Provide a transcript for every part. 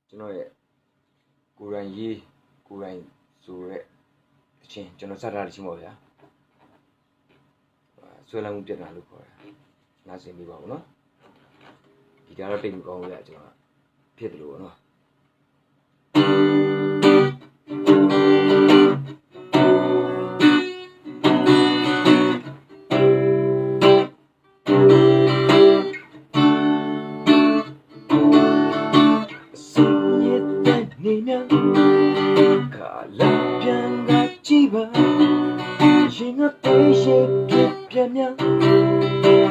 ကျွန်တော်ရဲ့ကိုယ်တိုင်ရေးကိုယ်တိုင်ဆိုတဲ့တခြင်းကျွန်တော်စတာတခြင်းပေါ့ဗျာဆွဲလမ်းမှုပြတ်တာလို့ခေါ်တာနားဆင်ပြီးပါဦးနော်ဒီကတော့တိတ်မကောင်းဘူးဗျာကျွန်တော်ဖြစ်တယ်လို့ပေါ့နော်ရှင်ကပေးရှိပြပြမြ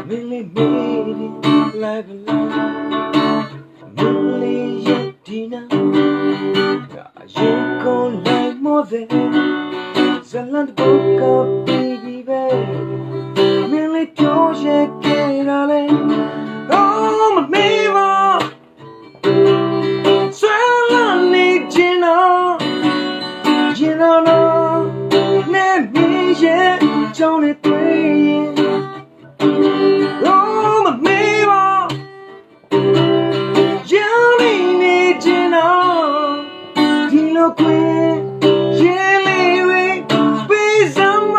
မင်းလေးမေးလိုက်ပါလားမင်းလေးရဲ့ဒီနာရင်ကုန်လိုက်မောတဲ့ဇလန်ပုတ်ကပြီးပြီပဲမင်းလေးပြောရဲခဲ့ရလဲတော့မမေးပါဆွဲလာနေခြင်းတော့ရင်တော့နဲ့မင်းရဲ့ကြောင်းနဲ့တွေ့ရင်တော့မမေးပါရောင်းနေခြင်းတော့ဒီလိုခွင့်ရေးလေးဝေးပေးစမ်းမ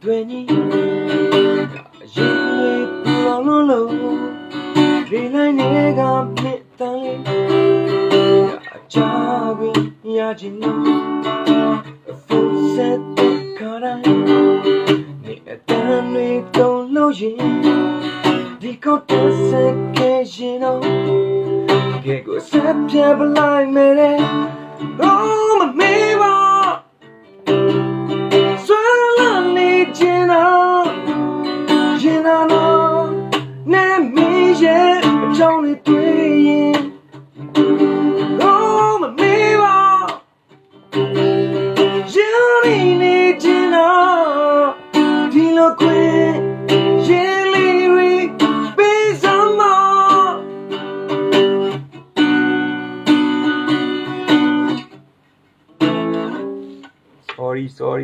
တွေညီရင်လေးပူလောင်လို့ဒီလိုက်နေကမြစ်တန်လေးအချာပြီးရခြင်းဖုန်းဆက်တဲ့ခါတိုင်းနေအတန်တွေတုံးလို့ရင်ဒီကောက်တဲ့စက်ကရင်တော့ကဲကိုဆက်ပြပလိုက်မယ်တဲ့တော့မမေးပါရင်တော့နဲ့မင်းရဲ့အကြောင်းတွေတွေ့ရင်တော့မမေးပါရင်နေခြင်းတော့ဒီလိုခွင့်ရင်လေးတွေပေးစမ်းမ sorry